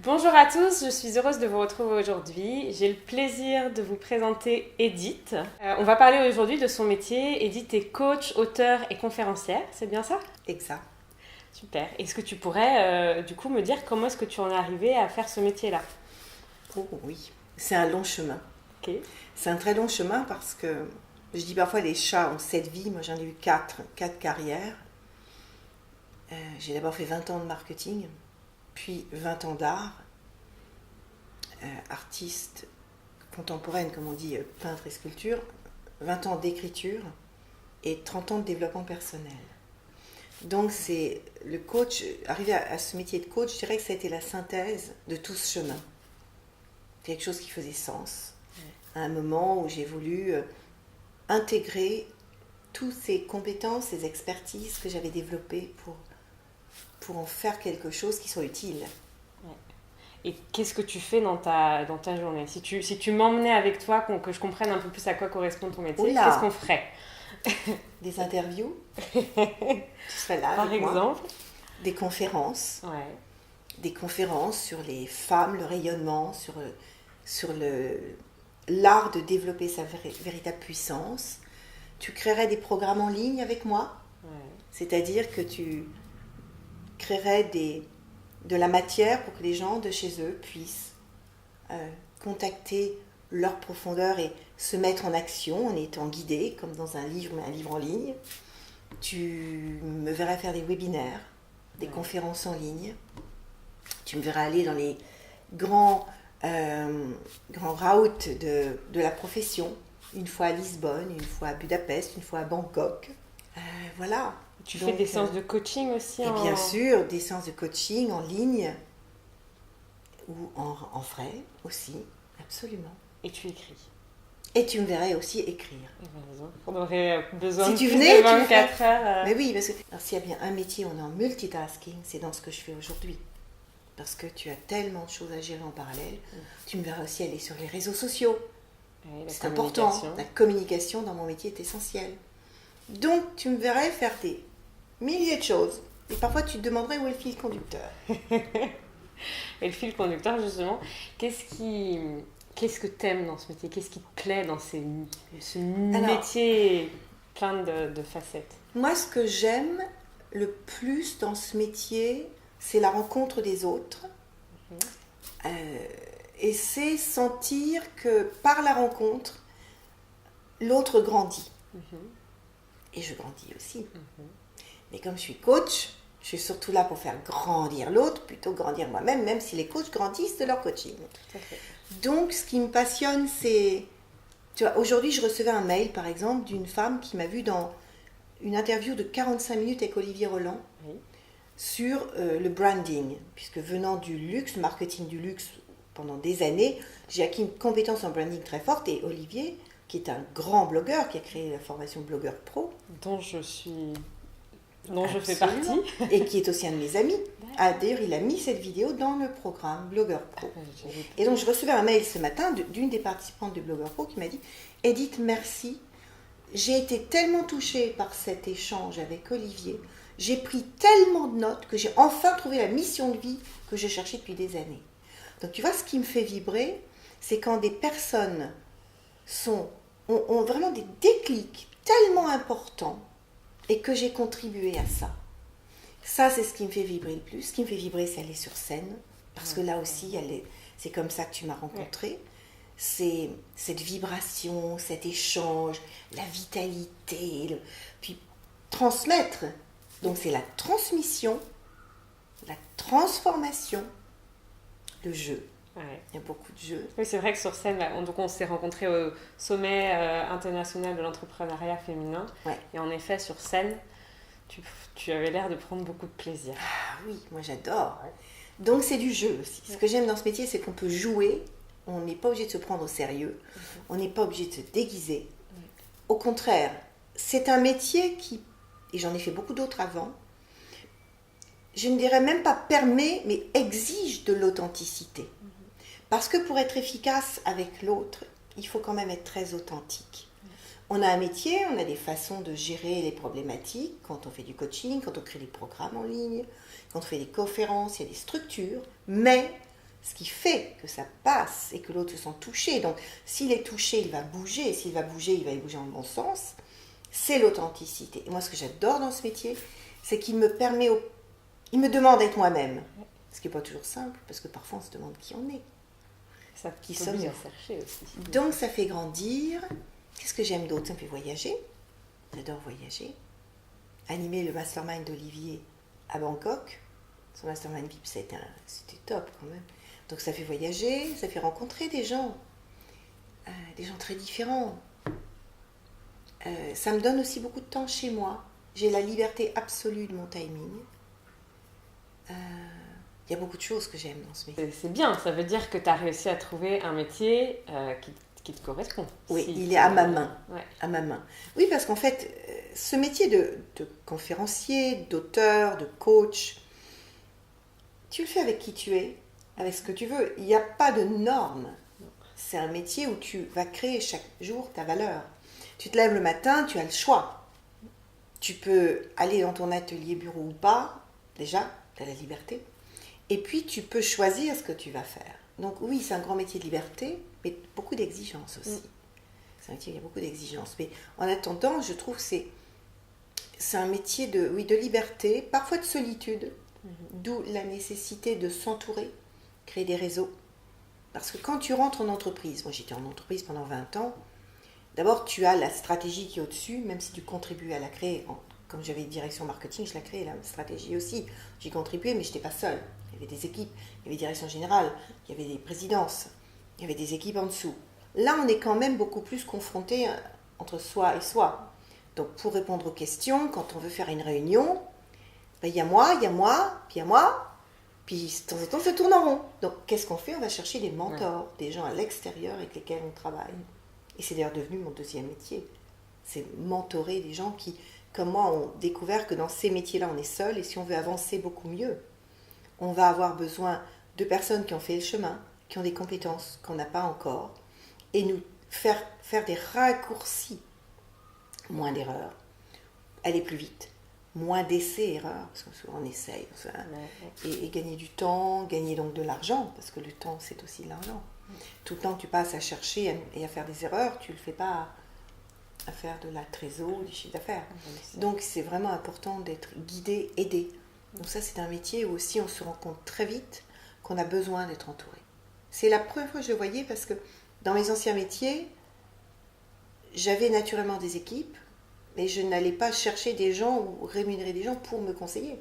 Bonjour à tous, je suis heureuse de vous retrouver aujourd'hui. J'ai le plaisir de vous présenter Edith. On va parler aujourd'hui de son métier. Edith est coach, auteure et conférencière, c'est bien ça? Exact. Super. Est-ce que tu pourrais du coup me dire comment est-ce que tu en es arrivée à faire ce métier-là? Oh oui, c'est un long chemin. Ok. C'est un très long chemin parce que je dis parfois les chats ont 7 vies, moi j'en ai eu 4 carrières. J'ai d'abord fait 20 ans de marketing, puis 20 ans d'art, artiste contemporaine comme on dit, peintre et sculpture, 20 ans d'écriture et 30 ans de développement personnel. Donc c'est le coach, arrivé à ce métier de coach, je dirais que ça a été la synthèse de tout ce chemin. C'est quelque chose qui faisait sens. À un moment où j'ai voulu intégrer toutes ces compétences, ces expertises que j'avais développées pour en faire quelque chose qui soit utile. Et qu'est-ce que tu fais dans ta journée? Si tu m'emmenais avec toi, que je comprenne un peu plus à quoi correspond ton métier, Oula. qu'est-ce qu'on ferait? Des interviews, tu serais là Par avec moi. exemple? Des conférences. Ouais. Des conférences sur les femmes, le rayonnement, sur l'art de développer sa véritable puissance. Tu créerais des programmes en ligne avec moi, Ouais. c'est-à-dire que tu créerais de la matière pour que les gens de chez eux puissent contacter leur profondeur et se mettre en action en étant guidés, comme dans un livre, mais un livre en ligne. Tu me verrais faire des webinaires, des conférences en ligne. Tu me verras aller dans les grands routes de la profession, une fois à Lisbonne, une fois à Budapest, une fois à Bangkok. Voilà. Tu fais des séances de coaching aussi? Et bien sûr, des séances de coaching en ligne ou en frais aussi, absolument. Et tu écris? Et tu me verrais aussi écrire. On aurait besoin Si de tu plus venais, de 24 heures. Mais oui, parce que alors, s'il y a bien un métier, on est en multitasking, c'est dans ce que je fais aujourd'hui. Parce que tu as tellement de choses à gérer en parallèle. Tu me verras aussi aller sur les réseaux sociaux. Oui, C'est important. La communication dans mon métier est essentielle. Donc, tu me verrais faire des milliers de choses. Et parfois, tu te demanderais où est le fil conducteur. Et le fil conducteur, justement, qu'est-ce que t'aimes dans ce métier? Qu'est-ce qui te plaît dans ce métier plein de facettes? Moi, ce que j'aime le plus dans ce métier, c'est la rencontre des autres. Et c'est sentir que par la rencontre, l'autre grandit. Et je grandis aussi. Mais comme je suis coach, je suis surtout là pour faire grandir l'autre, plutôt que grandir moi-même, même si les coachs grandissent de leur coaching. Tout à fait. Donc, ce qui me passionne, c'est... Tu vois, aujourd'hui, je recevais un mail, par exemple, d'une femme qui m'a vue dans une interview de 45 minutes avec Olivier Roland sur le branding. Puisque venant du luxe, marketing du luxe, pendant des années, j'ai acquis une compétence en branding très forte. Et Olivier, qui est un grand blogueur, qui a créé la formation Blogueur Pro, dont je fais partie. Et qui est aussi un de mes amis. D'ailleurs, il a mis cette vidéo dans le programme Blogueur Pro. Et donc, je recevais un mail ce matin d'une des participantes du Blogueur Pro qui m'a dit « Edith, merci. J'ai été tellement touchée par cet échange avec Olivier. J'ai pris tellement de notes que j'ai enfin trouvé la mission de vie que je cherchais depuis des années. » Donc, tu vois, ce qui me fait vibrer, c'est quand des personnes ont vraiment des déclics tellement importants et que j'ai contribué à ça. Ça, c'est ce qui me fait vibrer le plus. Ce qui me fait vibrer, c'est aller sur scène. Parce que là aussi, c'est comme ça que tu m'as rencontrée. C'est cette vibration, cet échange, la vitalité, puis transmettre. Donc, c'est la transmission, la transformation, le jeu. Ouais. Il y a beaucoup de jeux. Oui, c'est vrai que sur scène, donc on s'est rencontrés au sommet international de l'entrepreneuriat féminin. Ouais. Et en effet, sur scène, tu avais l'air de prendre beaucoup de plaisir. Ah oui, moi j'adore. Donc c'est du jeu aussi. Ce que j'aime dans ce métier, c'est qu'on peut jouer. On n'est pas obligé de se prendre au sérieux. On n'est pas obligé de se déguiser. Au contraire, c'est un métier qui, et j'en ai fait beaucoup d'autres avant, je ne dirais même pas permet, mais exige de l'authenticité. Parce que pour être efficace avec l'autre, il faut quand même être très authentique. On a un métier, on a des façons de gérer les problématiques, quand on fait du coaching, quand on crée des programmes en ligne, quand on fait des conférences, il y a des structures, mais ce qui fait que ça passe et que l'autre se sent touché. Donc, s'il est touché, il va bouger. S'il va bouger, il va y bouger en bon sens. C'est l'authenticité. Et moi, ce que j'adore dans ce métier, c'est qu'il me permet, il me demande d'être moi-même. Ce qui n'est pas toujours simple, parce que parfois, on se demande qui on est. Ça qui sommes bien chercher aussi. Donc, ça fait grandir. Qu'est-ce que j'aime d'autre? Ça me fait voyager. J'adore voyager. Animer le mastermind d'Olivier à Bangkok. Son mastermind VIP, c'était top quand même. Donc ça fait voyager, ça fait rencontrer des gens très différents. Ça me donne aussi beaucoup de temps chez moi. J'ai la liberté absolue de mon timing. Il y a beaucoup de choses que j'aime dans ce métier. C'est bien, ça veut dire que tu as réussi à trouver un métier qui te correspond. Oui, il est à ma main. Ouais. À ma main. Oui, parce qu'en fait, ce métier de conférencier, d'auteur, de coach, tu le fais avec qui tu es, avec ce que tu veux. Il n'y a pas de normes. C'est un métier où tu vas créer chaque jour ta valeur. Tu te lèves le matin, tu as le choix. Tu peux aller dans ton atelier bureau ou pas, déjà, tu as la liberté. Et puis, tu peux choisir ce que tu vas faire. Donc oui, c'est un grand métier de liberté, mais beaucoup d'exigences aussi. C'est un métier où il y a beaucoup d'exigences. Mais en attendant, je trouve que c'est un métier de liberté, parfois de solitude, d'où la nécessité de s'entourer, créer des réseaux. Parce que quand tu rentres en entreprise, moi j'étais en entreprise pendant 20 ans, d'abord tu as la stratégie qui est au-dessus, même si tu contribues à la créer. Comme j'avais direction marketing, je la créais, la stratégie aussi. J'y contribuais, mais je n'étais pas seule. Il y avait des équipes, il y avait direction générale, il y avait des présidences, il y avait des équipes en dessous. Là, on est quand même beaucoup plus confronté entre soi et soi. Donc, pour répondre aux questions, quand on veut faire une réunion, il y a moi, puis il y a moi, puis de temps en temps, ça tourne en rond. Donc, qu'est-ce qu'on fait? On va chercher des mentors, des gens à l'extérieur avec lesquels on travaille. Et c'est d'ailleurs devenu mon deuxième métier. C'est mentorer des gens qui, comme moi, ont découvert que dans ces métiers-là, on est seul. Et si on veut avancer beaucoup mieux, on va avoir besoin de personnes qui ont fait le chemin, qui ont des compétences qu'on n'a pas encore, et nous faire des raccourcis. Moins d'erreurs, aller plus vite, moins d'essais-erreurs, parce que souvent on essaye, et gagner du temps, gagner donc de l'argent, parce que le temps c'est aussi de l'argent. Tout le temps que tu passes à chercher et à faire des erreurs, tu ne le fais pas à faire de la trésor, du chiffre d'affaires. Donc c'est vraiment important d'être guidé, aidé. Donc ça c'est un métier où aussi on se rend compte très vite qu'on a besoin d'être entouré. C'est la première fois que je le voyais parce que dans mes anciens métiers, j'avais naturellement des équipes, mais je n'allais pas chercher des gens ou rémunérer des gens pour me conseiller.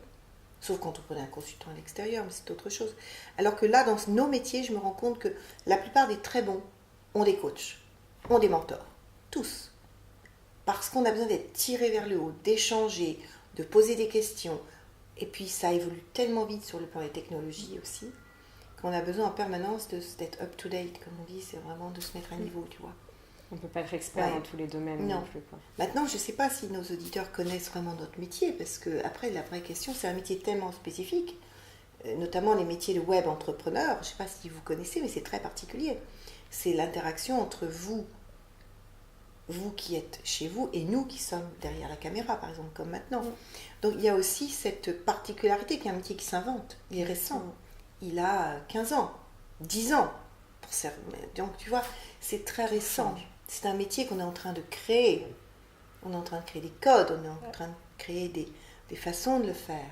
Sauf quand on prenait un consultant à l'extérieur, mais c'est autre chose. Alors que là, dans nos métiers, je me rends compte que la plupart des très bons ont des coachs, ont des mentors, tous. Parce qu'on a besoin d'être tiré vers le haut, d'échanger, de poser des questions. Et puis ça évolue tellement vite sur le plan des technologies aussi, qu'on a besoin en permanence d'être up-to-date, comme on dit, c'est vraiment de se mettre à niveau, tu vois. On ne peut pas être expert dans tous les domaines non plus. Quoi. Maintenant, je ne sais pas si nos auditeurs connaissent vraiment notre métier, parce que après, la vraie question, c'est un métier tellement spécifique, notamment les métiers de web entrepreneur. Je ne sais pas si vous connaissez, mais c'est très particulier. C'est l'interaction entre vous qui êtes chez vous, et nous qui sommes derrière la caméra, par exemple, comme maintenant. Donc, il y a aussi cette particularité qu'il y a un métier qui s'invente. Il est récent. Il a 15 ans, 10 ans. Donc, tu vois, c'est très récent. C'est un métier qu'on est en train de créer. On est en train de créer des codes, on est en train de créer des façons de le faire.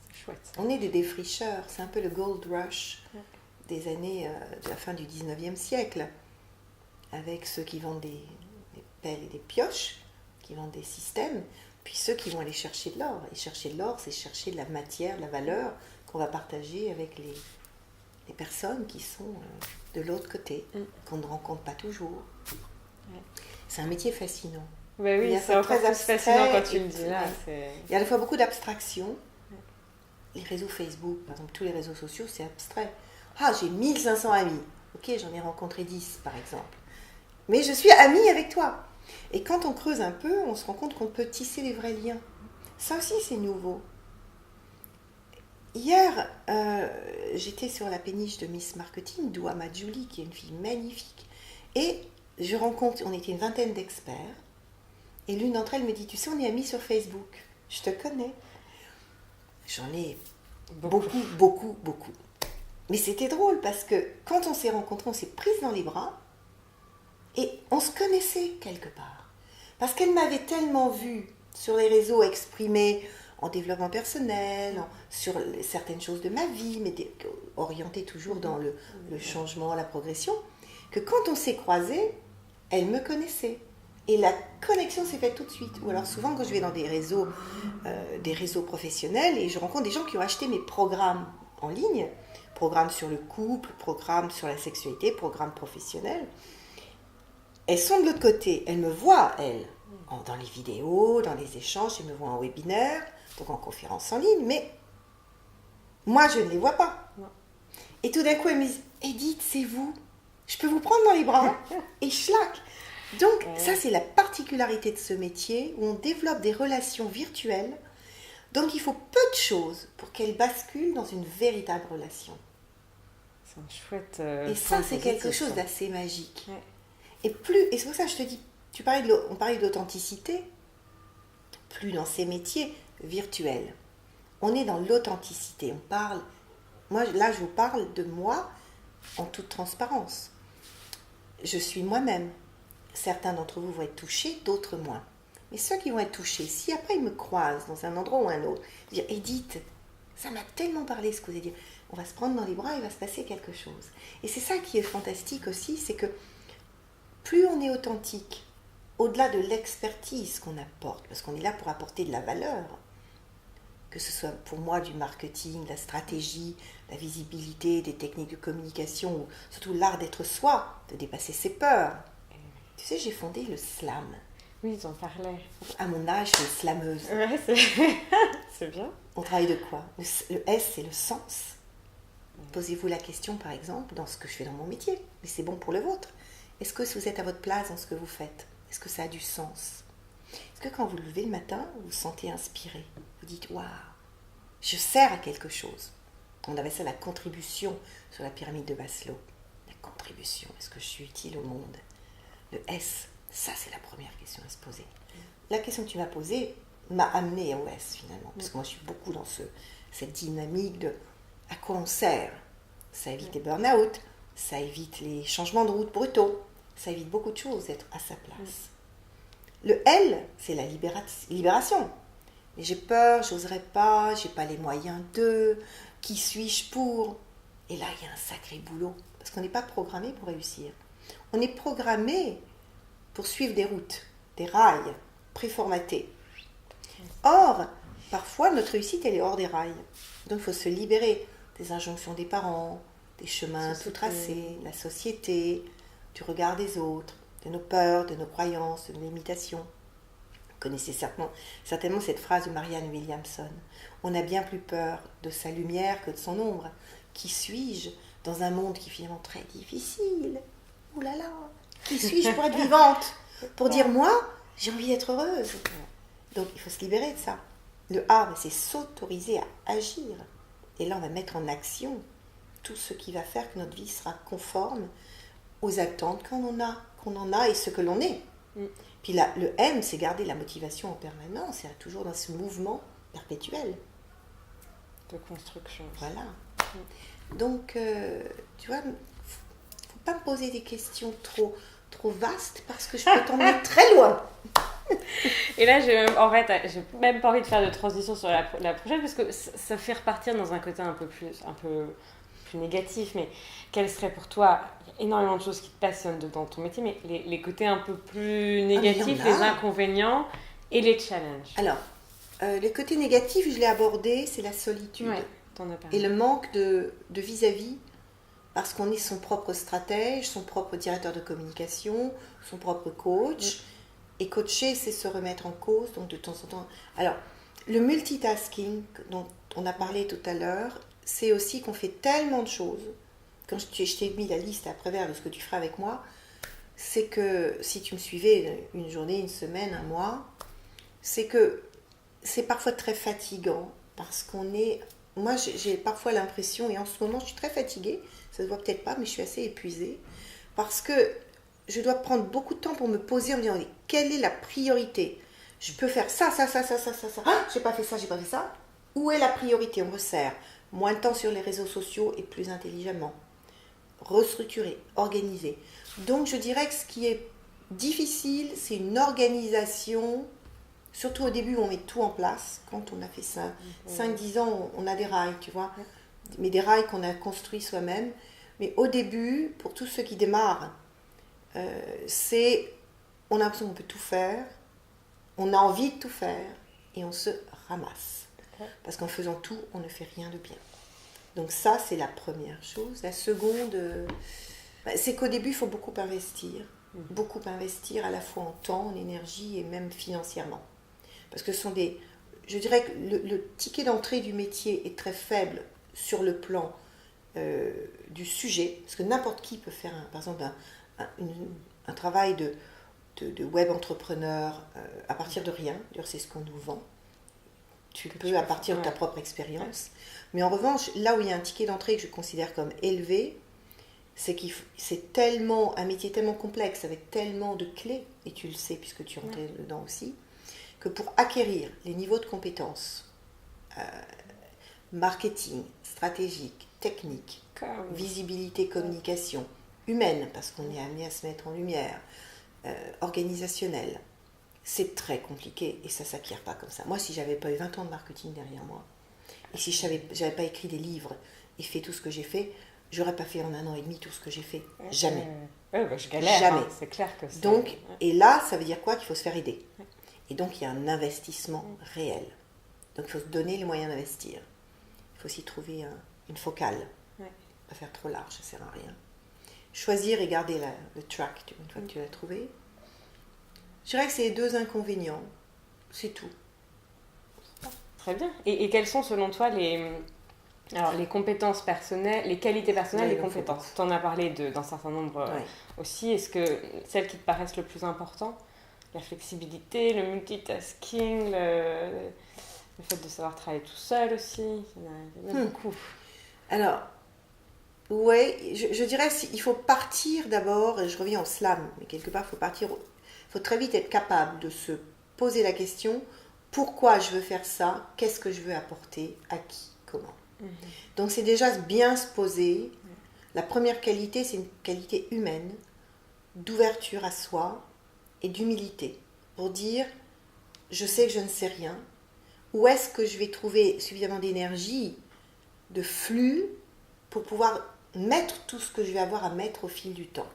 C'est chouette. On est des défricheurs. C'est un peu le gold rush des années de la fin du 19e siècle. Avec ceux qui vendent des pelles et des pioches, qui vendent des systèmes, puis ceux qui vont aller chercher de l'or. Et chercher de l'or, c'est chercher de la matière, de la valeur qu'on va partager avec les personnes qui sont de l'autre côté, qu'on ne rencontre pas toujours. C'est un métier fascinant. Ben oui, c'est encore plus fascinant quand tu le dis là. Il y a à la fois beaucoup d'abstraction. Les réseaux Facebook, par exemple, tous les réseaux sociaux, c'est abstrait. Ah, j'ai 1500 amis. Ok, j'en ai rencontré 10, par exemple. Mais je suis amie avec toi. Et quand on creuse un peu, on se rend compte qu'on peut tisser des vrais liens. Ça aussi, c'est nouveau. Hier, j'étais sur la péniche de Miss Marketing, d'Ouama Julie, qui est une fille magnifique. Et on était une vingtaine d'experts. Et l'une d'entre elles me dit, tu sais, on est amis sur Facebook. Je te connais. J'en ai beaucoup. Mais c'était drôle parce que quand on s'est rencontrés, on s'est prises dans les bras et on se connaissait quelque part. Parce qu'elle m'avait tellement vue sur les réseaux exprimer en développement personnel, sur certaines choses de ma vie, mais orientée toujours dans le changement, la progression, que quand on s'est croisés, elle me connaissait. Et la connexion s'est faite tout de suite. Ou alors souvent quand je vais dans des réseaux professionnels et je rencontre des gens qui ont acheté mes programmes en ligne, programmes sur le couple, programmes sur la sexualité, programmes professionnels, elles sont de l'autre côté. Elles me voient, elles, dans les vidéos, dans les échanges, elles me voient en webinaire, donc en conférence en ligne, mais moi je ne les vois pas. Non. Et tout d'un coup elles me disent « Edith, c'est vous, je peux vous prendre dans les bras ?» Et schlac. Donc ça c'est la particularité de ce métier où on développe des relations virtuelles. Donc il faut peu de choses pour qu'elles basculent dans une véritable relation. C'est un chouette... et ça c'est quelque chose d'assez magique. Ouais. Et c'est pour ça que je te dis, on parlait de l'authenticité, plus dans ces métiers virtuels. On est dans l'authenticité, on parle... Moi là je vous parle de moi en toute transparence. Je suis moi-même. Certains d'entre vous vont être touchés, d'autres moins. Mais ceux qui vont être touchés, si après ils me croisent dans un endroit ou un autre, dire « Edith, ça m'a tellement parlé ce que vous avez dit. » On va se prendre dans les bras, il va se passer quelque chose. Et c'est ça qui est fantastique aussi, c'est que plus on est authentique, au-delà de l'expertise qu'on apporte, parce qu'on est là pour apporter de la valeur, que ce soit pour moi du marketing, de la stratégie, de la visibilité, des techniques de communication, ou surtout l'art d'être soi, de dépasser ses peurs. Tu sais, j'ai fondé le slam. Oui, ils en parlaient. À mon âge, je suis slameuse. Ouais, c'est bien. On travaille de quoi ? Le S, c'est le sens. Posez-vous la question, par exemple, dans ce que je fais dans mon métier, mais c'est bon pour le vôtre. Est-ce que vous êtes à votre place dans ce que vous faites ? Est-ce que ça a du sens ? Est-ce que quand vous levez le matin, vous vous sentez inspiré ? Vous dites « Waouh, je sers à quelque chose ». On avait ça la contribution sur la pyramide de Maslow. La contribution, est-ce que je suis utile au monde ? Le S, ça c'est la première question à se poser. La question que tu m'as posée m'a amenée au S finalement, parce que moi je suis beaucoup dans cette dynamique de à quoi on sert. Ça évite les burn-out, ça évite les changements de route brutaux, ça évite beaucoup de choses d'être à sa place. Le L, c'est la libération. Mais j'ai peur, j'oserais pas, j'ai pas les moyens de, qui suis-je pour ? Et là il y a un sacré boulot, parce qu'on n'est pas programmé pour réussir. On est programmé pour suivre des routes, des rails préformatés. Or, parfois, notre réussite, elle est hors des rails. Donc, il faut se libérer des injonctions des parents, des chemins tout tracés, de la société, du regard des autres, de nos peurs, de nos croyances, de nos limitations. Vous connaissez certainement cette phrase de Marianne Williamson. On a bien plus peur de sa lumière que de son ombre. Qui suis-je dans un monde qui est finalement très difficile ? Ouh là là, qui suis-je pour être vivante ? Pour dire, moi, j'ai envie d'être heureuse. Donc, il faut se libérer de ça. Le A, c'est s'autoriser à agir. Et là, on va mettre en action tout ce qui va faire que notre vie sera conforme aux attentes qu'on en a et ce que l'on est. Puis là, le M, c'est garder la motivation en permanence, c'est toujours dans ce mouvement perpétuel. De construction. Voilà. Donc, tu vois, faut pas me poser des questions trop vastes parce que je peux t'emmener très loin. Et là, j'ai même pas envie de faire de transition sur la prochaine parce que ça fait repartir dans un côté un peu plus négatif. Mais quel serait pour toi, il y a énormément de choses qui te passionnent dans ton métier, mais les côtés un peu plus négatifs, les inconvénients et les challenges. Alors, les côtés négatifs, je l'ai abordé, c'est la solitude. Ouais, t'en as parlé. Et le manque de vis-à-vis, parce qu'on est son propre stratège, son propre directeur de communication, son propre coach. Et coacher, c'est se remettre en cause, donc de temps en temps. Alors, le multitasking dont on a parlé tout à l'heure, c'est aussi qu'on fait tellement de choses. Quand je t'ai mis la liste après vers de ce que tu feras avec moi, c'est que si tu me suivais une journée, une semaine, un mois, c'est que c'est parfois très fatigant parce qu'on est... Moi, j'ai parfois l'impression, et en ce moment, je suis très fatiguée, ça se voit peut-être pas, mais je suis assez épuisée, parce que je dois prendre beaucoup de temps pour me poser en me disant quelle est la priorité. Je peux faire ça. Ah, j'ai pas fait ça. Où est la priorité ? On resserre moins de temps sur les réseaux sociaux et plus intelligemment, restructurer, organiser. Donc je dirais que ce qui est difficile, c'est une organisation, surtout au début où on met tout en place. Quand on a fait 5-10 ans, on a des rails, tu vois, mais des rails qu'on a construits soi-même. Mais au début, pour tous ceux qui démarrent, on a l'impression qu'on peut tout faire, on a envie de tout faire et on se ramasse. Parce qu'en faisant tout, on ne fait rien de bien. Donc ça, c'est la première chose. La seconde, c'est qu'au début, il faut beaucoup investir. Beaucoup investir à la fois en temps, en énergie et même financièrement. Parce que ce sont je dirais que le ticket d'entrée du métier est très faible sur le plan du sujet. Parce que n'importe qui peut faire, par exemple, un travail de web entrepreneur à partir de rien. D'ailleurs, c'est ce qu'on nous vend. Tu peux à partir de ta propre expérience. Mais en revanche, là où il y a un ticket d'entrée que je considère comme élevé, c'est tellement un métier tellement complexe avec tellement de clés, et tu le sais puisque tu rentres dedans aussi, que pour acquérir les niveaux de compétences marketing, stratégique, technique, visibilité, communication, humaine, parce qu'on est amené à se mettre en lumière, organisationnelle, c'est très compliqué et ça ne s'acquiert pas comme ça. Moi, si j'avais pas eu 20 ans de marketing derrière moi, et si j'avais pas écrit des livres et fait tout ce que j'ai fait, j'aurais pas fait en 1 an et demi tout ce que j'ai fait. Jamais. Je galère. Jamais. Hein, c'est clair que c'est... Donc, et là, ça veut dire quoi? Qu'il faut se faire aider. Et donc, il y a un investissement réel. Donc, il faut se donner les moyens d'investir. Il faut aussi trouver une focale. Pas faire trop large, ça sert à rien. Choisir et garder le track une fois que tu l'as trouvé. Je dirais que c'est les 2 inconvénients. C'est tout. Très bien. Et quelles sont selon toi les compétences personnelles, les qualités personnelles, les compétences? Tu en as parlé d'un certain nombre aussi. Est-ce que celles qui te paraissent le plus important, la flexibilité, le multitasking, le fait de savoir travailler tout seul aussi, il y en a beaucoup. Alors, ouais, je dirais qu'il faut partir d'abord, et je reviens au slam, mais quelque part, il faut très vite être capable de se poser la question, pourquoi je veux faire ça, qu'est-ce que je veux apporter, à qui, comment. Donc c'est déjà bien se poser. La première qualité, c'est une qualité humaine, d'ouverture à soi et d'humilité, pour dire, je sais que je ne sais rien, où est-ce que je vais trouver suffisamment d'énergie, de flux, pour pouvoir mettre tout ce que je vais avoir à mettre au fil du temps.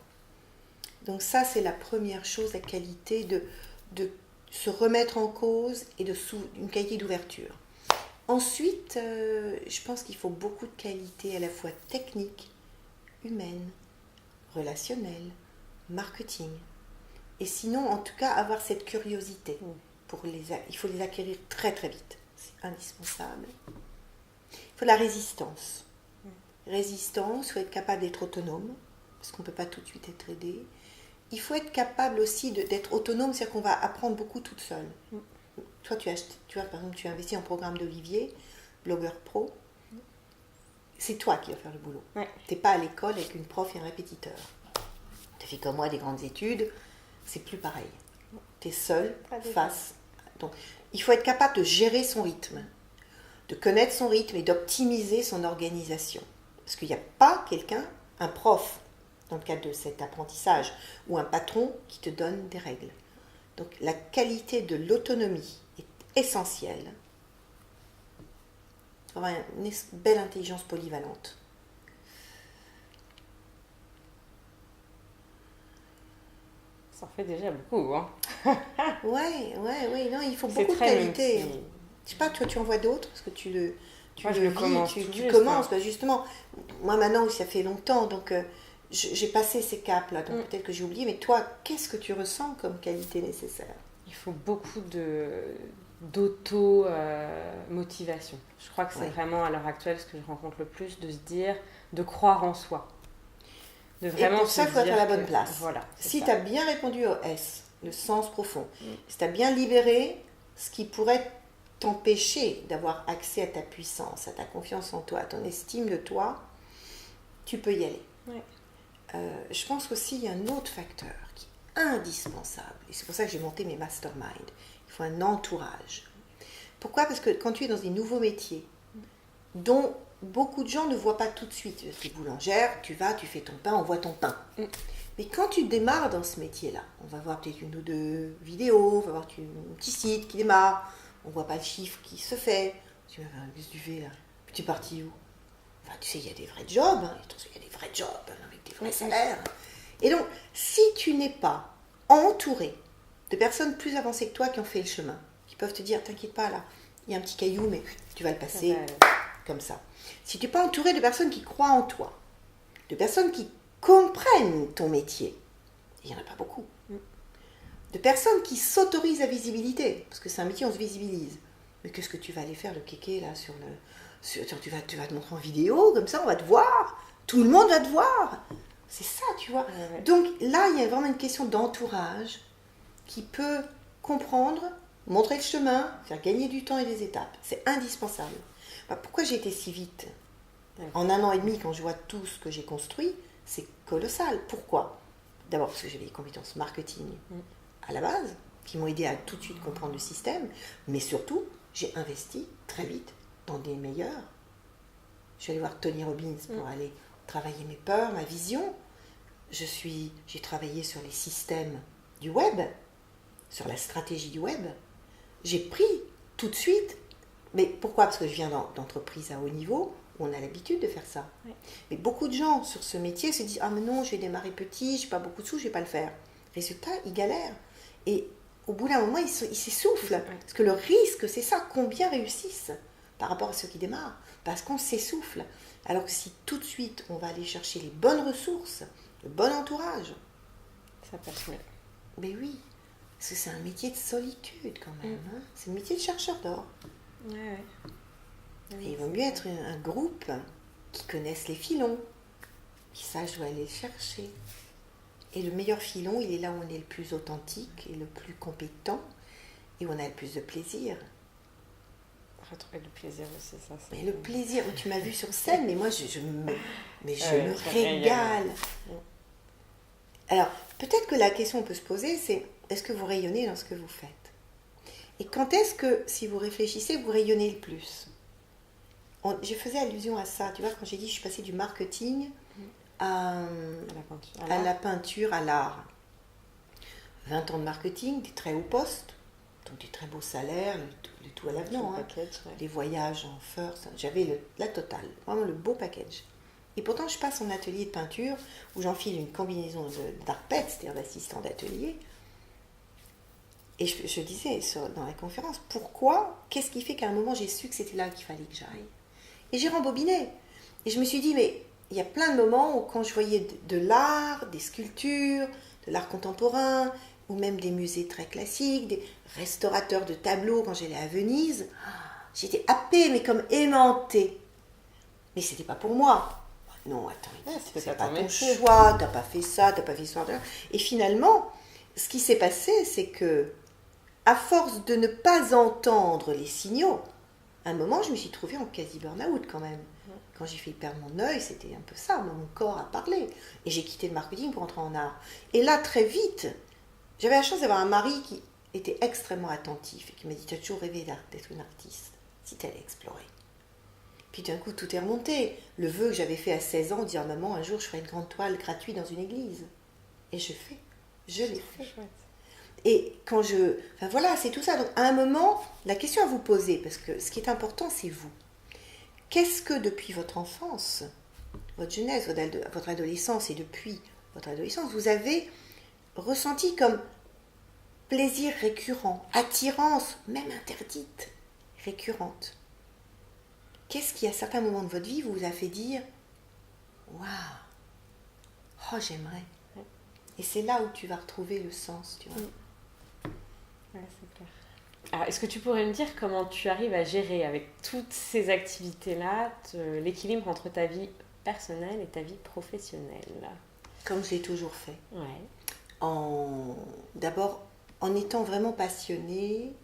Donc ça, c'est la première chose, la qualité de se remettre en cause et une qualité d'ouverture. Ensuite, je pense qu'il faut beaucoup de qualités à la fois techniques, humaines, relationnelles, marketing. Et sinon, en tout cas, avoir cette curiosité. Il faut les acquérir très très vite. C'est indispensable. Il faut de la résistance. Résistance, il faut être capable d'être autonome, parce qu'on ne peut pas tout de suite être aidé. Il faut être capable aussi d'être autonome, c'est-à-dire qu'on va apprendre beaucoup toute seule. Toi, tu vois, par exemple, tu as investi en programme d'Olivier, blogueur pro. C'est toi qui vas faire le boulot. Tu n'es pas à l'école avec une prof et un répétiteur. Tu as fait comme moi des grandes études, c'est plus pareil. Tu es seul face. Donc, il faut être capable de gérer son rythme, de connaître son rythme et d'optimiser son organisation. Parce qu'il n'y a pas quelqu'un, un prof, dans le cadre de cet apprentissage, ou un patron qui te donne des règles. Donc la qualité de l'autonomie est essentielle. Il faut avoir une belle intelligence polyvalente. Ça en fait déjà beaucoup, hein. Ouais, non, il faut beaucoup de qualités. Je sais pas, toi tu en vois d'autres, parce que tu commences. Justement, moi maintenant, ça fait longtemps, donc j'ai passé ces caps-là, donc peut-être que j'ai oublié, mais toi, qu'est-ce que tu ressens comme qualité nécessaire? Il faut beaucoup d'auto-motivation. Je crois que c'est vraiment à l'heure actuelle ce que je rencontre le plus, de se dire, de croire en soi. Et pour ça, il faut être à la bonne place. Voilà, si tu as bien répondu au S, le sens profond, si tu as bien libéré ce qui pourrait t'empêcher d'avoir accès à ta puissance, à ta confiance en toi, à ton estime de toi, tu peux y aller. Je pense qu'aussi il y a un autre facteur qui est indispensable, et c'est pour ça que j'ai monté mes masterminds. Il faut un entourage. Pourquoi? Parce que quand tu es dans des nouveaux métiers, dont beaucoup de gens ne voient pas tout de suite. Tu es boulangère, tu vas, tu fais ton pain, on voit ton pain. Mais quand tu démarres dans ce métier-là, on va voir peut-être une ou deux vidéos, on va voir un petit site qui démarre, on ne voit pas le chiffre qui se fait. Tu vas faire qu'est-ce que tu fais là? Puis tu es parti où? Enfin, tu sais, il y a des vrais jobs, hein. Il y a des vrais jobs avec des vrais salaires. Et donc, si tu n'es pas entouré de personnes plus avancées que toi qui ont fait le chemin, qui peuvent te dire, t'inquiète pas là, il y a un petit caillou, mais tu vas le passer comme ça. Si tu n'es pas entouré de personnes qui croient en toi, de personnes qui comprennent ton métier, il n'y en a pas beaucoup, de personnes qui s'autorisent la visibilité, parce que c'est un métier, on se visibilise. Mais qu'est-ce que tu vas aller faire le kéké là sur le... tu vas te montrer en vidéo, comme ça on va te voir, tout le monde va te voir. C'est ça, tu vois. Donc là, il y a vraiment une question d'entourage qui peut comprendre, montrer le chemin, faire gagner du temps et des étapes. C'est indispensable. Pourquoi j'ai été si vite? En 1 an et demi, quand je vois tout ce que j'ai construit, c'est colossal. Pourquoi? D'abord parce que j'avais des compétences marketing à la base, qui m'ont aidé à tout de suite comprendre le système, mais surtout, j'ai investi très vite dans des meilleurs. Je suis allée voir Tony Robbins pour aller travailler mes peurs, ma vision. J'ai travaillé sur les systèmes du web, sur la stratégie du web. J'ai pris tout de suite, mais pourquoi? Parce que je viens d'entreprises à haut niveau, où on a l'habitude de faire ça. Mais beaucoup de gens sur ce métier se disent « Ah mais non, je vais démarrer petit, je n'ai pas beaucoup de sous, je ne vais pas le faire. » Résultat, ils galèrent. Et au bout d'un moment, ils s'essoufflent. Parce que le risque, c'est ça. Combien réussissent par rapport à ceux qui démarrent? Parce qu'on s'essouffle. Alors que si tout de suite, on va aller chercher les bonnes ressources, le bon entourage. Ça passe mieux. Mais oui, parce que c'est un métier de solitude quand même. Hein. C'est un métier de chercheur d'or. Et il vaut mieux être un groupe qui connaisse les filons, qui sache où aller chercher. Et le meilleur filon, il est là où on est le plus authentique et le plus compétent et où on a le plus de plaisir. Retrouver le plaisir aussi, ça. Mais le plaisir, tu m'as vu sur scène, mais moi je me régale. Alors, peut-être que la question qu'on peut se poser, c'est est-ce que vous rayonnez dans ce que vous faites? Et quand est-ce que, si vous réfléchissez, vous rayonnez le plus? Je faisais allusion à ça, tu vois, quand j'ai dit je suis passée du marketing à la peinture, à l'art. 20 ans de marketing, des très hauts postes, donc des très beaux salaires, le tout à l'avenant, les voyages en first, j'avais la totale, vraiment le beau package. Et pourtant, je passe en atelier de peinture où j'enfile une combinaison d'arpète, c'est-à-dire d'assistant d'atelier. Et je disais dans la conférence, pourquoi, qu'est-ce qui fait qu'à un moment j'ai su que c'était là qu'il fallait que j'aille? Et j'ai rembobiné. Et je me suis dit, mais il y a plein de moments où quand je voyais de l'art, des sculptures, de l'art contemporain, ou même des musées très classiques, des restaurateurs de tableaux quand j'allais à Venise, j'étais happée, mais comme aimantée. Mais c'était pas pour moi. Non, attends, c'est pas ton choix, t'as pas fait ça, t'as pas fait ça. Et finalement, ce qui s'est passé, c'est que, à force de ne pas entendre les signaux, à un moment, je me suis trouvée en quasi burn-out quand même. Quand j'ai fait perdre mon œil, c'était un peu ça, mon corps a parlé. Et j'ai quitté le marketing pour entrer en art. Et là, très vite, j'avais la chance d'avoir un mari qui était extrêmement attentif et qui m'a dit, tu as toujours rêvé d'être une artiste, si tu allais explorer. Puis d'un coup, tout est remonté. Le vœu que j'avais fait à 16 ans, dire, maman, un jour, je ferai une grande toile gratuite dans une église. Et je l'ai fait. Et quand enfin voilà, c'est tout ça. Donc à un moment, la question à vous poser, parce que ce qui est important, c'est vous. Qu'est-ce que depuis votre enfance, votre jeunesse, votre adolescence et depuis votre adolescence, vous avez ressenti comme plaisir récurrent, attirance, même interdite, récurrente? Qu'est-ce qui, à certains moments de votre vie, vous a fait dire « Waouh, oh j'aimerais ». Et c'est là où tu vas retrouver le sens, tu vois. Ouais, c'est clair. Alors, est-ce que tu pourrais me dire comment tu arrives à gérer avec toutes ces activités-là l'équilibre entre ta vie personnelle et ta vie professionnelle? Comme je l'ai toujours fait. Ouais. D'abord, en étant vraiment passionnée,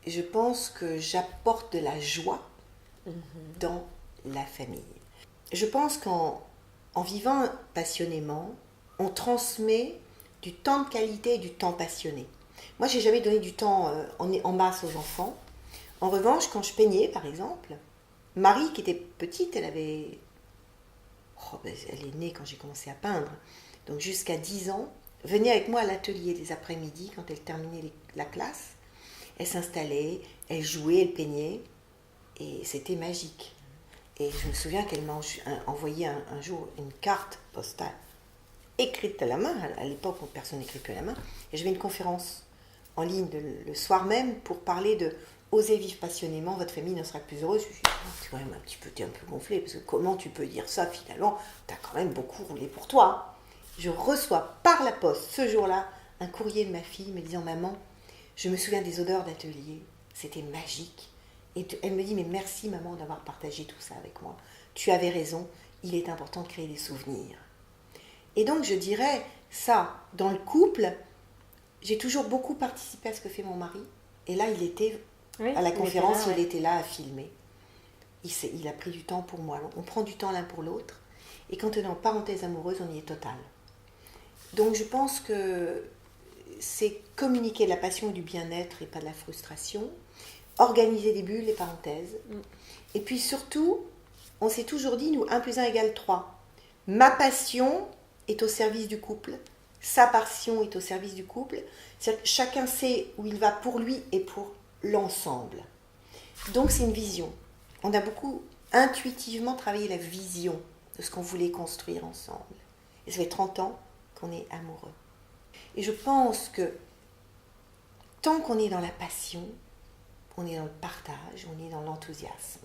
je pense que j'apporte de la joie dans la famille. Je pense qu'en vivant passionnément, on transmet du temps de qualité et du temps passionné. Moi, j'ai jamais donné du temps en masse aux enfants. En revanche, quand je peignais, par exemple, Marie, qui était petite, elle est née quand j'ai commencé à peindre, donc jusqu'à 10 ans, venait avec moi à l'atelier les après-midi quand elle terminait la classe. Elle s'installait, elle jouait, elle peignait, et c'était magique. Et je me souviens qu'elle m'a envoyé un jour une carte postale écrite à la main. À l'époque, personne n'écrit que à la main. Et j'avais une conférence en ligne le soir même pour parler de oser vivre passionnément, votre famille ne sera que plus heureuse. Je suis quand même t'es un peu gonflé, parce que comment tu peux dire ça finalement? T'as quand même beaucoup roulé pour toi. Je reçois par la poste ce jour-là un courrier de ma fille me disant: maman, je me souviens des odeurs d'atelier, c'était magique. Et elle me dit: mais merci maman d'avoir partagé tout ça avec moi. Tu avais raison, il est important de créer des souvenirs. Et donc je dirais ça, dans le couple, j'ai toujours beaucoup participé à ce que fait mon mari. Et là, il était à la conférence, il était là à filmer. Il a pris du temps pour moi. On prend du temps l'un pour l'autre. Et quand on est en parenthèse amoureuse, on y est total. Donc je pense que c'est communiquer de la passion et du bien-être et pas de la frustration. Organiser des bulles, les parenthèses. Et puis surtout, on s'est toujours dit, nous, 1 + 1 = 3. Ma passion est au service du couple. Sa passion est au service du couple. C'est-à-dire que chacun sait où il va pour lui et pour l'ensemble. Donc c'est une vision. On a beaucoup intuitivement travaillé la vision de ce qu'on voulait construire ensemble. Et ça fait 30 ans qu'on est amoureux. Et je pense que tant qu'on est dans la passion, on est dans le partage, on est dans l'enthousiasme.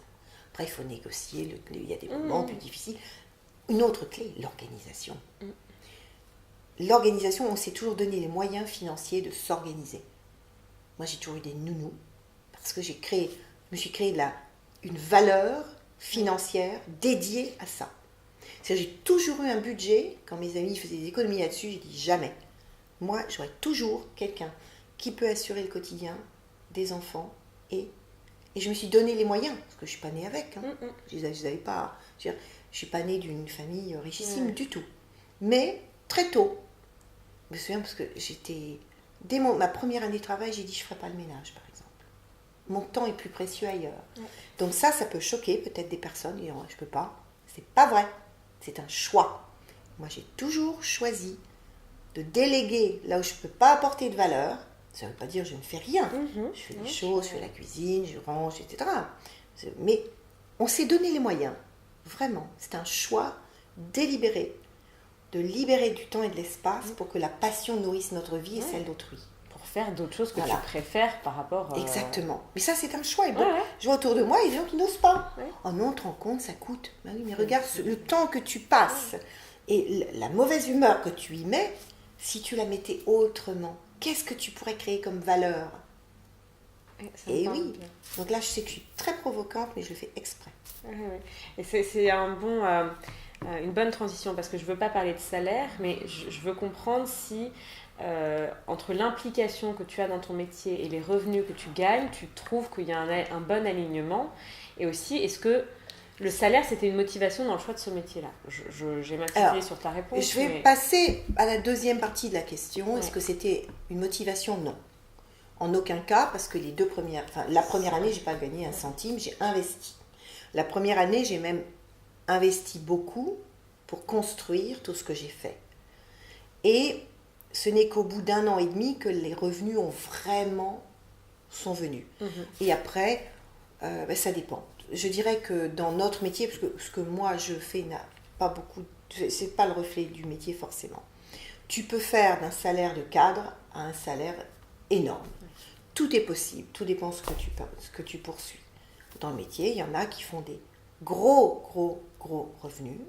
Après, il faut négocier, il y a des moments plus difficiles. Une autre clé, l'organisation. L'organisation, on s'est toujours donné les moyens financiers de s'organiser. Moi, j'ai toujours eu des nounous, parce que je me suis créé une valeur financière dédiée à ça. C'est-à-dire, j'ai toujours eu un budget. Quand mes amis faisaient des économies là-dessus, j'ai dit jamais. Moi, j'aurai toujours quelqu'un qui peut assurer le quotidien des enfants et je me suis donné les moyens, parce que je ne suis pas née avec. Je les avais pas. Je ne suis pas née d'une famille richissime du tout. Mais très tôt, je me souviens parce que dès ma première année de travail, j'ai dit: je ne ferai pas le ménage, par exemple. Mon temps est plus précieux ailleurs. Donc ça peut choquer peut-être des personnes. Et je ne peux pas. C'est pas vrai. C'est un choix. Moi, j'ai toujours choisi de déléguer là où je ne peux pas apporter de valeur. Ça ne veut pas dire que je ne fais rien. Je fais des choses, je fais la cuisine, je range, etc. Mais on s'est donné les moyens. Vraiment. C'est un choix délibéré de libérer du temps et de l'espace pour que la passion nourrisse notre vie et celle d'autrui. Pour faire d'autres choses que tu préfères par rapport... Exactement. Mais ça, c'est un choix. Et bon, je vois autour de moi, il y a des gens qui n'osent pas. Oh non, on te rend compte, ça coûte. Bah oui, mais regarde le temps que tu passes et la mauvaise humeur que tu y mets, si tu la mettais autrement, qu'est-ce que tu pourrais créer comme valeur? Et oui. Donc là, je sais que je suis très provocante, mais je le fais exprès. Et c'est une bonne transition, parce que je ne veux pas parler de salaire, mais je veux comprendre si, entre l'implication que tu as dans ton métier et les revenus que tu gagnes, tu trouves qu'il y a un bon alignement. Et aussi, est-ce que le salaire, c'était une motivation dans le choix de ce métier-là? J'ai mal situé sur ta réponse. Je vais passer à la deuxième partie de la question. Est-ce que c'était une motivation? Non. En aucun cas, parce que la première année, je n'ai pas gagné un centime, j'ai investi. La première année, j'ai même investi beaucoup pour construire tout ce que j'ai fait. Et ce n'est qu'au bout d'1 an et demi que les revenus sont venus. Et après, ça dépend. Je dirais que dans notre métier, parce que ce que moi je fais n'a pas beaucoup, c'est pas le reflet du métier forcément. Tu peux faire d'un salaire de cadre à un salaire énorme. Tout est possible, tout dépend de ce que tu poursuis. Dans le métier, il y en a qui font des gros revenus,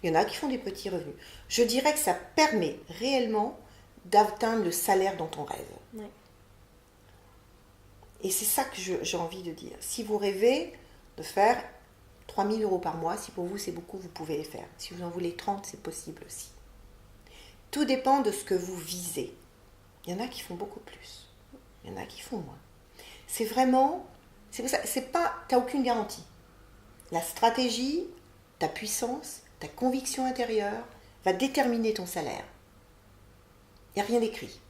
il y en a qui font des petits revenus. Je dirais que ça permet réellement d'atteindre le salaire dont on rêve. Et c'est ça que j'ai envie de dire. Si vous rêvez de faire 3 000 € par mois, si pour vous c'est beaucoup, vous pouvez les faire. Si vous en voulez 30, c'est possible aussi. Tout dépend de ce que vous visez. Il y en a qui font beaucoup plus. Il y en a qui font moins. C'est vraiment... C'est pour ça, t'as aucune garantie. La stratégie, ta puissance, ta conviction intérieure va déterminer ton salaire. Il n'y a rien d'écrit.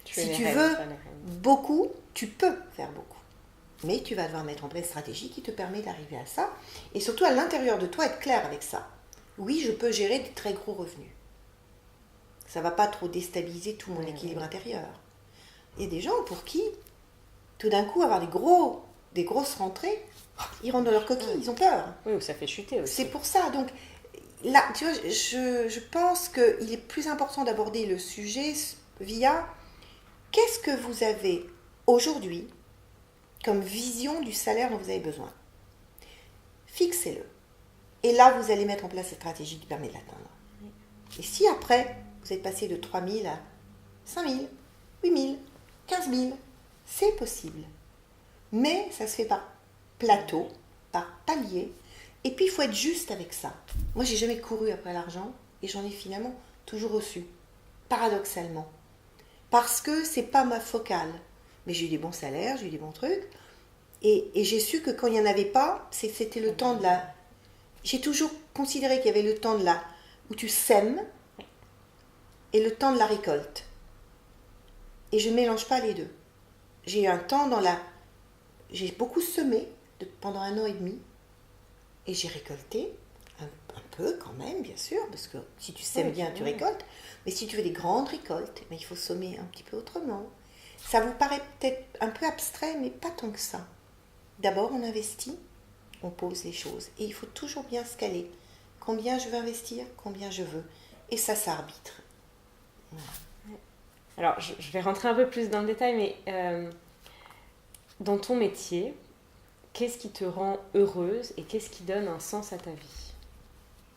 Si tu veux beaucoup, tu peux faire beaucoup. Mais tu vas devoir mettre en place une stratégie qui te permet d'arriver à ça. Et surtout, à l'intérieur de toi, être clair avec ça. Oui, je peux gérer des très gros revenus. Ça ne va pas trop déstabiliser tout mon équilibre intérieur. Il y a des gens pour qui, tout d'un coup, avoir des grosses rentrées, ils rentrent dans leur coquille, ils ont peur. Oui, ou ça fait chuter aussi. C'est pour ça. Donc, là, tu vois, je pense qu'il est plus important d'aborder le sujet via qu'est-ce que vous avez aujourd'hui comme vision du salaire dont vous avez besoin. Fixez-le. Et là, vous allez mettre en place cette stratégie qui permet de l'atteindre. Et si après, vous êtes passé de 3 000 à 5 000, 8 000, 15 000, c'est possible. Mais ça se fait par plateau, par palier. Et puis, il faut être juste avec ça. Moi, j'ai jamais couru après l'argent et j'en ai finalement toujours reçu. Paradoxalement. Parce que c'est pas ma focale. Mais j'ai eu des bons salaires, j'ai eu des bons trucs. Et j'ai su que quand il n'y en avait pas, c'était le temps de la... J'ai toujours considéré qu'il y avait le temps de la... où tu sèmes et le temps de la récolte. Et je ne mélange pas les deux. J'ai eu un temps dans la... J'ai beaucoup semé pendant 1 an et demi. Et j'ai récolté un peu quand même, bien sûr, parce que si tu sèmes bien, tu récoltes. Mais si tu veux des grandes récoltes, il faut semer un petit peu autrement. Ça vous paraît peut-être un peu abstrait, mais pas tant que ça. D'abord, on investit, on pose les choses. Et il faut toujours bien se caler. Combien je veux investir, combien je veux. Et ça s'arbitre. Voilà. Alors, je vais rentrer un peu plus dans le détail, mais dans ton métier, qu'est-ce qui te rend heureuse et qu'est-ce qui donne un sens à ta vie?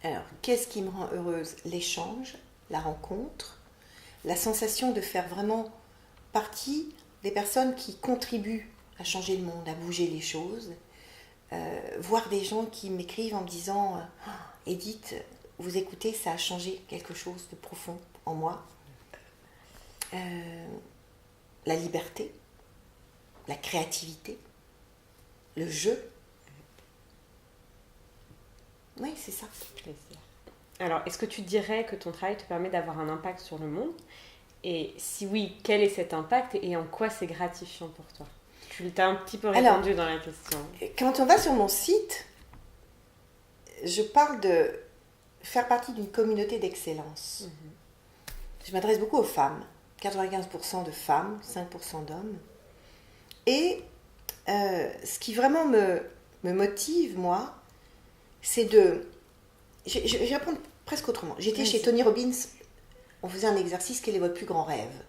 Alors, qu'est-ce qui me rend heureuse? L'échange, la rencontre, la sensation de faire vraiment partie des personnes qui contribuent à changer le monde, à bouger les choses. Voir des gens qui m'écrivent en me disant Edith, vous écoutez, ça a changé quelque chose de profond en moi. La liberté, la créativité, le jeu. Oui, c'est ça. Alors, est-ce que tu dirais que ton travail te permet d'avoir un impact sur le monde? Et si oui, quel est cet impact et en quoi c'est gratifiant pour toi? Tu t'as un petit peu répondu dans la question. Quand on va sur mon site, je parle de faire partie d'une communauté d'excellence. Je m'adresse beaucoup aux femmes. 95% de femmes, 5% d'hommes. Et ce qui vraiment me motive, moi, c'est de... Je vais répondre presque autrement. J'étais chez Tony Robbins, on faisait un exercice, quel est votre plus grand rêve?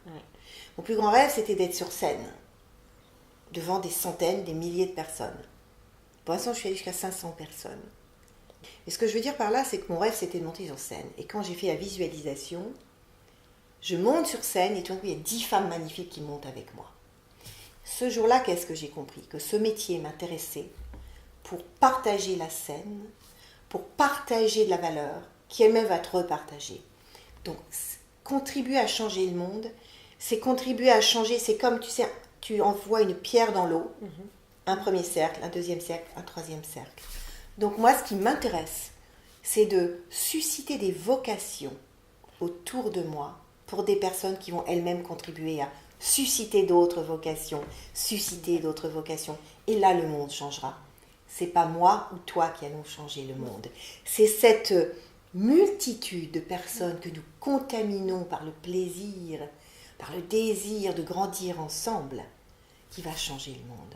Mon plus grand rêve, c'était d'être sur scène, devant des centaines, des milliers de personnes. Pour l'instant, je suis allée jusqu'à 500 personnes. Et ce que je veux dire par là, c'est que mon rêve, c'était de monter sur scène. Et quand j'ai fait la visualisation, je monte sur scène et tout d'un coup, il y a 10 femmes magnifiques qui montent avec moi. Ce jour-là, qu'est-ce que j'ai compris? Que ce métier m'intéressait pour partager la scène, pour partager de la valeur, qui elle-même va être repartagée. Donc, contribuer à changer le monde, c'est contribuer à changer, c'est comme, tu sais, tu envoies une pierre dans l'eau, un premier cercle, un deuxième cercle, un troisième cercle. Donc moi, ce qui m'intéresse, c'est de susciter des vocations autour de moi pour des personnes qui vont elles-mêmes contribuer à susciter d'autres vocations, susciter d'autres vocations. Et là, le monde changera. C'est pas moi ou toi qui allons changer le monde. C'est cette multitude de personnes que nous contaminons par le plaisir, par le désir de grandir ensemble, qui va changer le monde.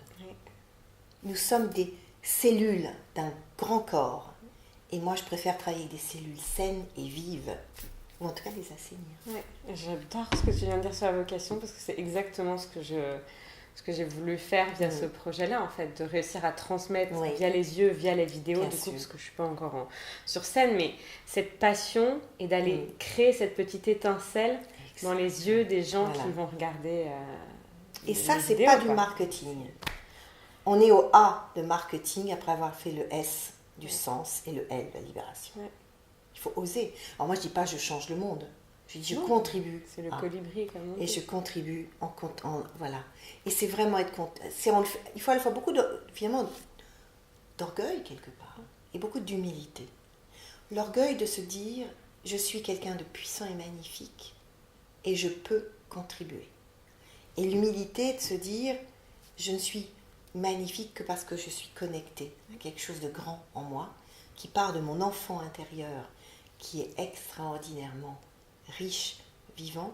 Nous sommes des cellules d'un grand corps. Et moi, je préfère travailler avec des cellules saines et vives, ou en tout cas les assainir. Ouais, j'adore ce que tu viens de dire sur la vocation, parce que c'est exactement ce que j'ai voulu faire via ce projet-là, en fait, de réussir à transmettre via les yeux, via les vidéos, Bien du coup, sûr. parce que je ne suis pas encore sur scène, mais cette passion et d'aller créer cette petite étincelle dans les yeux des gens qui vont regarder et ça, c'est vidéos, pas du marketing. On est au A de marketing après avoir fait le S du sens et le L de la libération. Il faut oser. Alors moi, je dis pas je change le monde. Je dis je contribue. C'est le colibri, comme on dit. Et je contribue voilà. Et c'est vraiment être il faut à la fois beaucoup finalement d'orgueil quelque part et beaucoup d'humilité. L'orgueil de se dire je suis quelqu'un de puissant et magnifique et je peux contribuer. Et l'humilité de se dire je ne suis magnifique que parce que je suis connectée à quelque chose de grand en moi, qui part de mon enfant intérieur, qui est extraordinairement riche, vivant,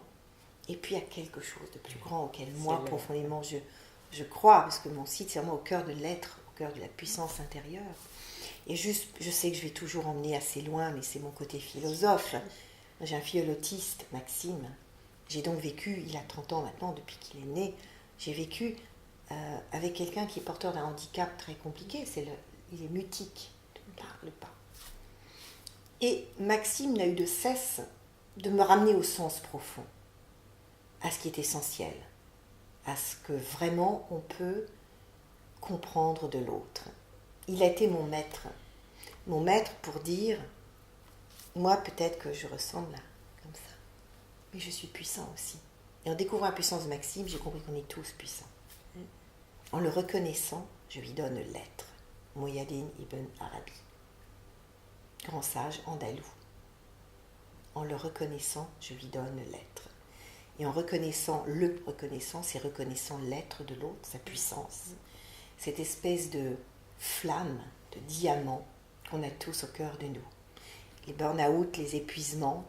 et puis à quelque chose de plus grand auquel moi, profondément, je crois, parce que mon site, c'est vraiment au cœur de l'être, au cœur de la puissance intérieure. Et juste, je sais que je vais toujours emmener assez loin, mais c'est mon côté philosophe. J'ai un filleul autiste, Maxime. J'ai donc vécu, il a 30 ans maintenant, depuis qu'il est né, j'ai vécu avec quelqu'un qui est porteur d'un handicap très compliqué, il est mutique, il ne parle pas. Et Maxime n'a eu de cesse de me ramener au sens profond, à ce qui est essentiel, à ce que vraiment on peut comprendre de l'autre. Il a été mon maître pour dire, moi peut-être que je ressemble comme ça, mais je suis puissant aussi. Et en découvrant la puissance de Maxime, j'ai compris qu'on est tous puissants. En le reconnaissant, je lui donne l'être. Mouyadine Ibn Arabi, grand sage andalou. En le reconnaissant, je lui donne l'être. Et en reconnaissant, c'est reconnaissant l'être de l'autre, sa puissance, cette espèce de flamme, de diamant qu'on a tous au cœur de nous. Les burn-out, les épuisements,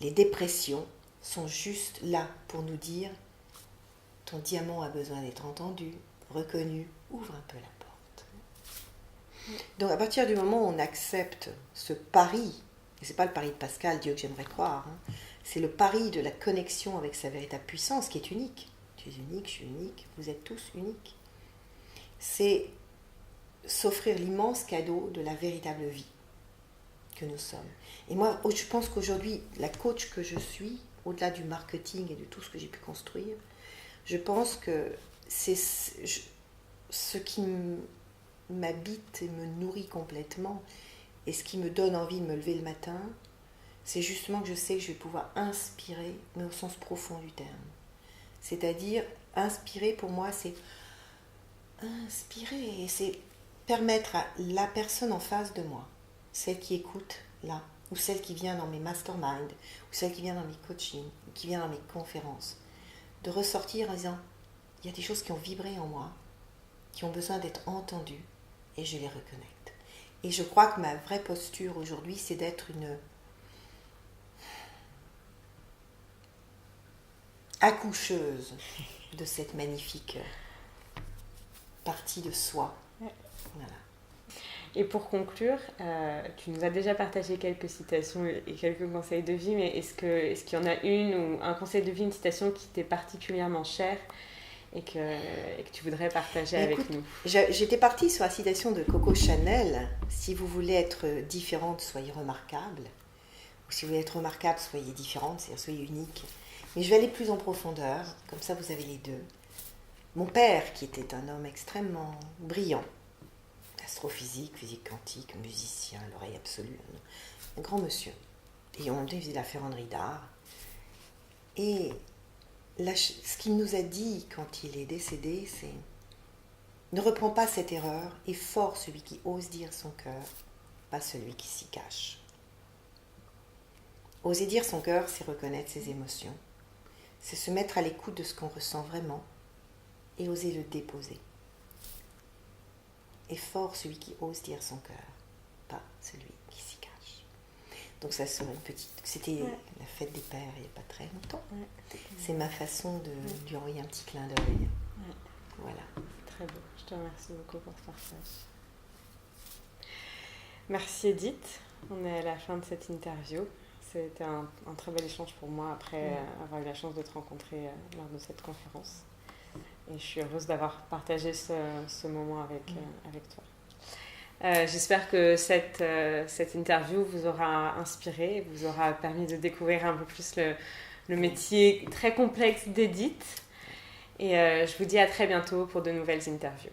les dépressions sont juste là pour nous dire ton diamant a besoin d'être entendu, reconnu, ouvre un peu la porte. Donc à partir du moment où on accepte ce pari, et c'est pas le pari de Pascal, Dieu que j'aimerais croire, c'est le pari de la connexion avec sa véritable puissance qui est unique. Tu es unique, je suis unique, vous êtes tous uniques. C'est s'offrir l'immense cadeau de la véritable vie que nous sommes. Et moi, je pense qu'aujourd'hui, la coach que je suis, au-delà du marketing et de tout ce que j'ai pu construire, je pense que c'est ce qui m'habite et me nourrit complètement et ce qui me donne envie de me lever le matin, c'est justement que je sais que je vais pouvoir inspirer, mais au sens profond du terme. C'est-à-dire, inspirer pour moi, c'est inspirer, et c'est permettre à la personne en face de moi, celle qui écoute là, ou celle qui vient dans mes masterminds, ou celle qui vient dans mes coachings, ou qui vient dans mes conférences, de ressortir en disant, il y a des choses qui ont vibré en moi, qui ont besoin d'être entendues, et je les reconnecte. Et je crois que ma vraie posture aujourd'hui, c'est d'être une accoucheuse de cette magnifique partie de soi. Voilà. Et pour conclure, tu nous as déjà partagé quelques citations et quelques conseils de vie, mais est-ce qu'il y en a une ou un conseil de vie, une citation qui t'est particulièrement chère et que tu voudrais partager avec nous? J'étais partie sur la citation de Coco Chanel, si vous voulez être différente, soyez remarquable, ou si vous voulez être remarquable, soyez différente, c'est-à-dire soyez unique. Mais je vais aller plus en profondeur, comme ça vous avez les deux. Mon père, qui était un homme extrêmement brillant, astrophysique, physique quantique, musicien, l'oreille absolue, un grand monsieur. Et on faisait la ferronnerie d'art. Et ce qu'il nous a dit quand il est décédé, c'est « Ne reprends pas cette erreur, et fort celui qui ose dire son cœur, pas celui qui s'y cache. » Oser dire son cœur, c'est reconnaître ses émotions. C'est se mettre à l'écoute de ce qu'on ressent vraiment et oser le déposer. Et fort celui qui ose dire son cœur, pas celui qui s'y cache. Donc ça serait une petite... C'était la fête des pères il n'y a pas très longtemps. C'est ma façon de lui envoyer un petit clin d'œil. Voilà. Très beau. Je te remercie beaucoup pour ce partage. Merci Edith. On est à la fin de cette interview. C'était un très bel échange pour moi après avoir eu la chance de te rencontrer lors de cette conférence. Et je suis heureuse d'avoir partagé ce moment avec toi. J'espère que cette interview vous aura inspiré, vous aura permis de découvrir un peu plus le métier très complexe d'Edith. Et je vous dis à très bientôt pour de nouvelles interviews.